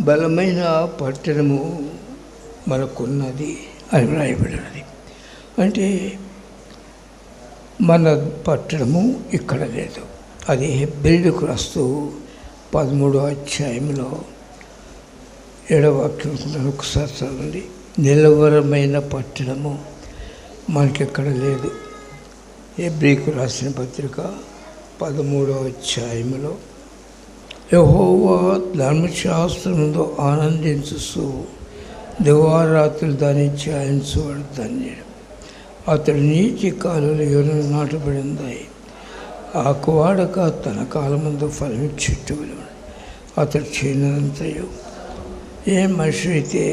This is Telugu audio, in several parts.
బలమైన పట్టణము మనకున్నది అని వ్రాయబడినది. అంటే మన పట్టణము ఇక్కడ లేదు. అది హెబ్రీయులకు రాస్తూ 13వ అధ్యాయంలో 7వ వాక్యం ఒకసారి చదవండి. నిలవరమైన పట్టణము మనకిక్కడ లేదు. హెబ్రీయులకు రాసిన పత్రిక 13వ అధ్యాయంలో యెహోవా ధర్మశాస్త్రములో ఆనందించు దివారాత్రులు దాన్ని ధ్యానించువాడు ధన్యుడు. అతడు నీతి కాలంలో ఎవరు నాటబడింది ఆకువాడక తన కాలమందు ఫలమిచ్చేట్టు అతడు చేయనంతయు. ఏ మనిషి అయితే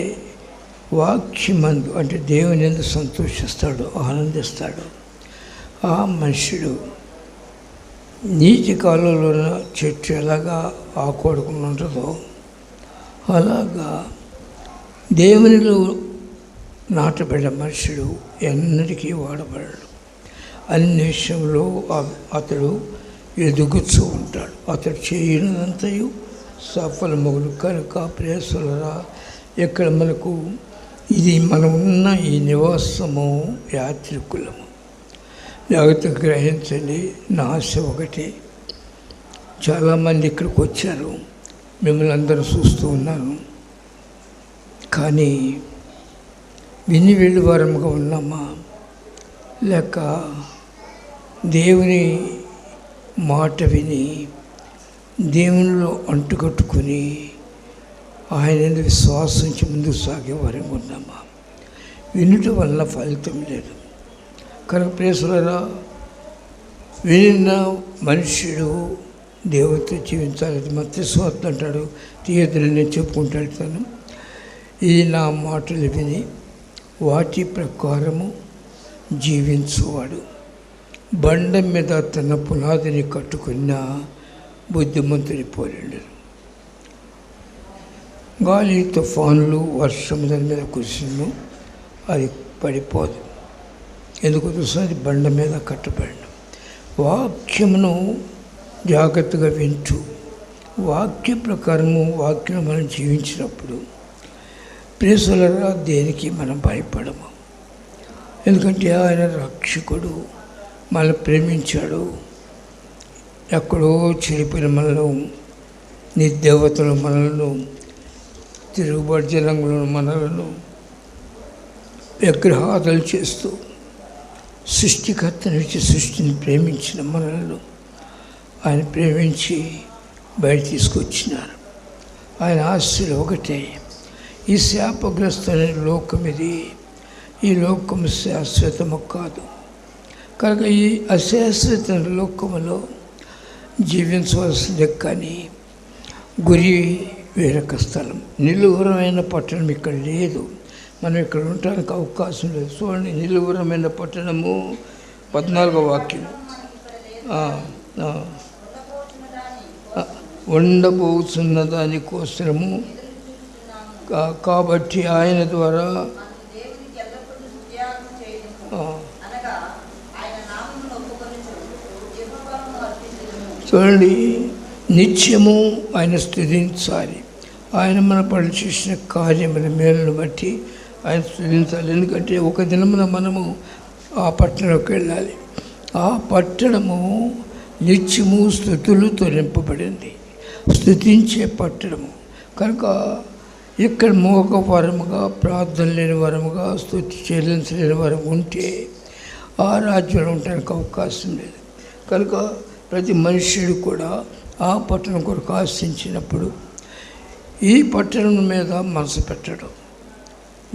వాక్యమందు అంటే దేవుని యందు సంతోషిస్తాడు, ఆనందిస్తాడు, ఆ మనుషుడు నీతి కాలంలో చెట్టు ఎలాగా ఆకువాడుకుని ఉంటుందో అలాగా దేవునిలో నాటబడిన మనుషుడు ఎన్నటికీ వాడబడడు. అన్ని విషయంలో అతడు ఎదుగుతూ ఉంటాడు. అతడు చేయనంతయు సఫలమగులు. కనుక ప్రేసులరా, ఇక్కడ మనకు ఇది మనం ఉన్న ఈ నివాసము యాత్రికులము. జాగ్రత్తగా గ్రహించండి. నా ఆశ ఒకటి, చాలామంది ఇక్కడికి వచ్చారు, మిమ్మల్ని అందరూ చూస్తూ ఉన్నాను, కానీ విని వెళ్ళి వారముగా ఉన్నామా, లేక దేవుని మాట విని దేవునిలో అంటుకట్టుకుని ఆయన విశ్వాసించి ముందుకు సాగే వారంగా ఉన్నామా? వినుట వల్ల ఫలితం లేదు. కనుక ప్రేసులరా, వినిన మనుష్యుడు దేవునితో జీవించాలి. మత్తయి సువార్త అంటాడు, తీయదని నేను చెప్పుకుంటాడు తను, ఈ నా మాటలు విని వాటి ప్రకారము జీవించువాడు బండ మీద తన పునాదిని కట్టుకున్న బుద్ధిమంతుని పోలిండు. గాలి, తుఫానులు, వర్షం దాని మీద కురిసిను అది పడిపోదు. ఎందుకు తెలుసా? అది బండ మీద కట్టబడిన. వాక్యమును జాగ్రత్తగా వింటూ వాక్య ప్రకారము వాక్యం మనం జీవించినప్పుడు ప్రేసులరా దేనికి మనం భయపడము. ఎందుకంటే ఆయన రక్షకుడు, మనల్ని ప్రేమించాడు. ఎక్కడో చెడిపోయిన మనలో నిర్దేవతలు మనలను, తిరుగుబాటు జనంలో మనలను విగ్రహాదులు చేస్తూ సృష్టికర్త నుంచి సృష్టిని ప్రేమించిన మనలను ఆయన ప్రేమించి బయట తీసుకొచ్చినారు. ఆయన ఆశలు ఒకటే, ఈ శాపగ్రస్తమైన లోకం ఇది, ఈ లోకం శాశ్వతము కాదు. కనుక ఈ అశాశ్వత లోకములో జీవించవలసిందే, కానీ గురి వేరొక స్థలం. నిలువరమైన పట్టణం ఇక్కడ లేదు. మనం ఇక్కడ ఉండటానికి అవకాశం లేదు. చూడండి, నిలువరమైన పట్టణము 14వ వాక్యం, ఉండబోతున్న దాని కోసము కాబట్టి ఆయన ద్వారా చూడండి, నిత్యము ఆయన స్తుతించాలి. ఆయన మన పనులు చేసిన కార్యముల మేలును బట్టి ఆయన స్తుతించాలి. ఎందుకంటే ఒక దినమున మనము ఆ పట్టణంలోకి వెళ్ళాలి. ఆ పట్టణము నిత్యము స్తుతులతో నింపబడింది, స్తుతించే పట్టణము. కనుక ఇక్కడ మోగ వరముగా, ప్రార్థన లేని వరముగా, స్తుతి చెల్లించలేని వరం ఉంటే ఆ రాజ్యంలో ఉండడానికి అవకాశం లేదు. కనుక ప్రతి మనుష్యుడు కూడా ఆ పట్టణం కొరకు ఆశించినప్పుడు ఈ పట్టణం మీద మనసు పెట్టడం,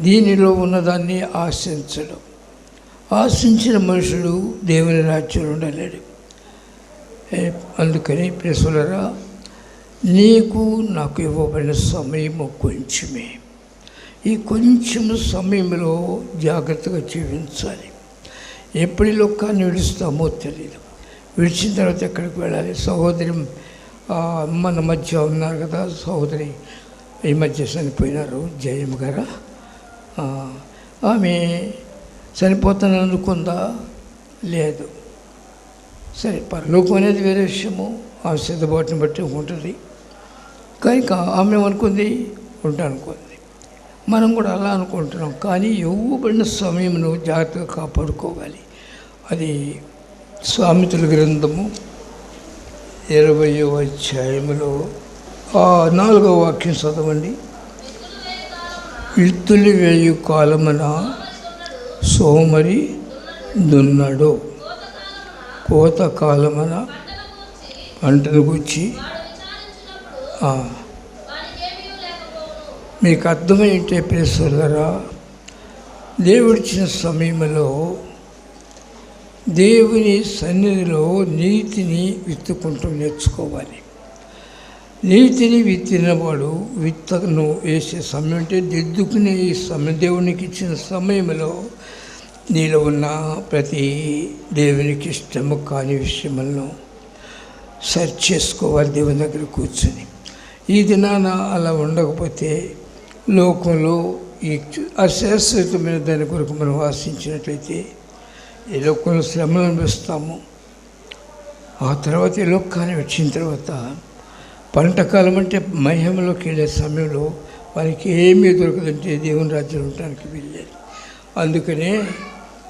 దీనిలో ఉన్నదాన్ని ఆశించడం. ఆశించిన మనుషుడు దేవుని రాజ్యంలో ఉండలేడు. అందుకని ప్రేసులరా, నీకు నాకు ఇవ్వబడిన సమయము కొంచెమే. ఈ కొంచెం సమయంలో జాగ్రత్తగా జీవించాలి. ఎప్పటి లోకాన్ని విడుస్తామో తెలియదు. విడిచిన తర్వాత ఎక్కడికి వెళ్ళాలి? సహోదరి మన మధ్య ఉన్నారు కదా, సహోదరి ఈ మధ్య చనిపోయినారు, జయమ్మ గారు. ఆమె చనిపోతాను అనుకుందా? లేదు. సరే, పరలోకం అనేది వేరే విషయము, ఆ సిద్ధబాటుని బట్టి ఉంటుంది. కనుక ఆమె అనుకుంది ఉంటానుకుంది. మనం కూడా అలా అనుకుంటున్నాం. కానీ ఇవ్వబడిన సమయంలో జాగ్రత్తగా కాపాడుకోవాలి. అది సామెతల గ్రంథము 20వ అధ్యాయంలో 4వ వాక్యం చదవండి. విత్తులు వేయు కాలమున సోమరి దున్నడు, కోత కాలమున పంటను గుచ్చి. మీకు అర్థమైంటే ప్రేసోదరా, దేవుడిచ్చిన సమయంలో దేవుని సన్నిధిలో నీతిని విత్తుకుంటూ నేర్చుకోవాలి. నీతిని విత్తినవాడు విత్తను వేసే సమయం అంటే దిద్దుకునే ఈ సమయం, దేవునికి ఇచ్చిన సమయంలో నీలో ఉన్న ప్రతి దేవునికి ఇష్టము కాని విషయములను సెర్చ్ చేసుకోవాలి దేవుని దగ్గర కూర్చొని. ఈ దినాన అలా ఉండకపోతే లోకంలో ఈ అశాశ్వతమైన దాని కొరకు మనం ఆశించినట్లయితే ఈ లోకంలో శ్రమలు అనిపిస్తాము. ఆ తర్వాత ఈ లోకాన్ని వచ్చిన తర్వాత పంటకాలం అంటే మహిమలోకి వెళ్ళే సమయంలో వారికి ఏమీ దొరకదంటే దేవుని రాజ్యం ఉండటానికి వెళ్ళారు. అందుకనే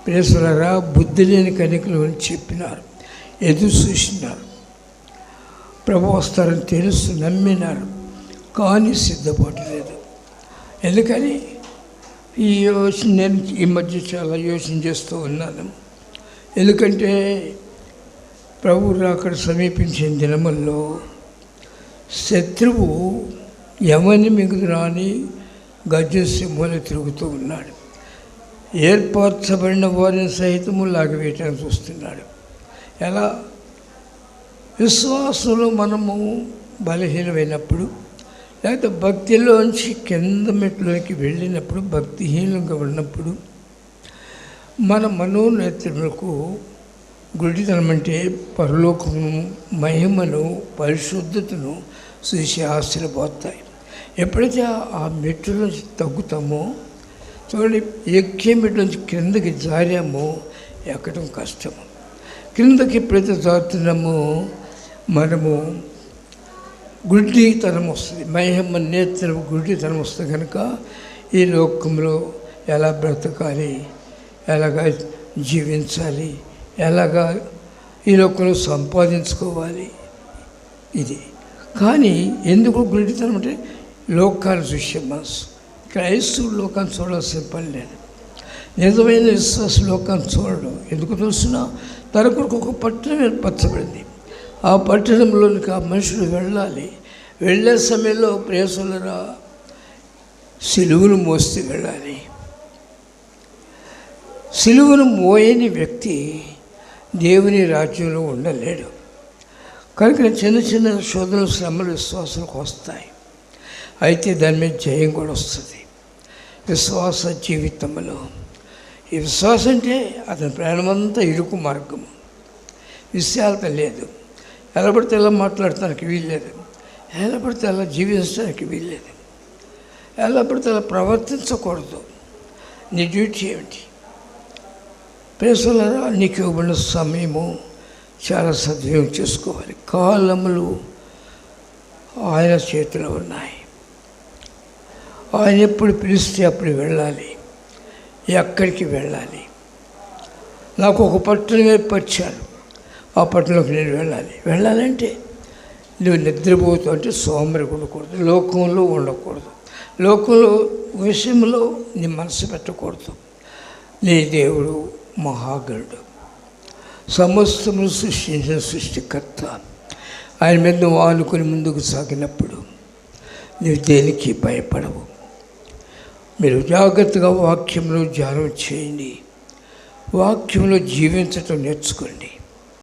ప్రేసులరా, బుద్ధి లేని కనికలు అని చెప్పినారు, ఎదురు చూసినారు, ప్రభు వస్తారని తెలుసు నమ్మినారు, కానీ సిద్ధపాటు లేదు. ఎందుకని నేను ఈ మధ్య చాలా యోచన చేస్తూ ఉన్నాను. ఎందుకంటే ప్రభు రాకడ సమీపించిన దినముల్లో శత్రువు ఎవరిని మిగుదురాని గర్జన సింహంలో తిరుగుతూ ఉన్నాడు. ఏర్పరచబడిన వారిని సహితము లాగవేయటానికి చూస్తున్నాడు. ఎలా? విశ్వాసంలో మనము బలహీనమైనప్పుడు, లేకపోతే భక్తిలోంచి కింద మెట్లోకి వెళ్ళినప్పుడు, భక్తిహీనంగా ఉన్నప్పుడు మన మనోనేత్రములకు గుడితనం అంటే పరలోకము, మహిమను, పరిశుద్ధతను చూసి ఆశ్చర్యపోతాయి. ఎప్పుడైతే ఆ మెట్టు నుంచి తగ్గుతామో, చూడండి, ఎక్కే మెట్టు నుంచి క్రిందకి జారామో ఎక్కడం కష్టము. క్రిందకి ఎప్పుడైతే జారుతున్నామో మనము గుడ్డితనం వస్తుంది, మహిమ నేత్రం గుడ్డితనం వస్తుంది. కనుక ఈ లోకంలో ఎలా బ్రతకాలి, ఎలాగా జీవించాలి, ఎలాగా ఈ లోకంలో సంపాదించుకోవాలి, ఇది. కానీ ఎందుకు గుడ్డితనం అంటే లోకాన్ని చూసే మనసు. క్రైస్తవుడు లోకాన్ని చూడాల్సిన పని లేదు. నిజమైన విశ్వాస లోకాన్ని చూడడం ఎందుకు చూసినా తన కొరకు ఒక పట్టణం ఏర్పరచబడింది. ఆ పట్టణంలోనికి ఆ మనుషులు వెళ్ళాలి. వెళ్ళే సమయంలో ప్రేసులరా సిలువను మోస్తే వెళ్ళాలి. సిలువను మోయని వ్యక్తి దేవుని రాజ్యంలో ఉండలేడు. కనుక చిన్న చిన్న శోధనలు, శ్రమలు విశ్వాసాలకు వస్తాయి. అయితే దాని మీద జయం కూడా వస్తుంది విశ్వాస జీవితంలో. ఈ విశ్వాసం అంటే అతని ప్రయాణమంతా ఇరుకు మార్గము, విశాలత లేదు. ఎలా పడితే ఎలా మాట్లాడటానికి వీల్లేదు, ఎలా పడితే అలా జీవించడానికి వీల్లేదు, ఎలా పడితే అలా ప్రవర్తించకూడదు. నీ డ్యూటీ ఏమిటి? ప్రేసలరా, నీకు ఇవ్వబడిన సమయము చాలా సద్వినియోగం చేసుకోవాలి. కాలములు ఆయన చేతిలో ఉన్నాయి. ఆయన ఎప్పుడు పిలిస్తే అప్పుడు వెళ్ళాలి. ఎక్కడికి వెళ్ళాలి? నాకు ఒక పట్టణం ఏర్పరిచారు, ఆ పట్టణంలోకి నేను వెళ్ళాలంటే నువ్వు నిద్రపోతూ అంటే సోమరి ఉండకూడదు, లోకంలో ఉండకూడదు, లోకంలో విషయంలో నీ మనసు పెట్టకూడదు. నీ దేవుడు మహాగణుడు, సమస్తమును సృష్టించిన సృష్టికర్త. ఆయన మీద నువ్వు ఆనుకొని ముందుకు సాగినప్పుడు నువ్వు దేనికి భయపడవు. మీరు జాగ్రత్తగా వాక్యంలో ధ్యానం చేయండి, వాక్యంలో జీవించటం నేర్చుకోండి.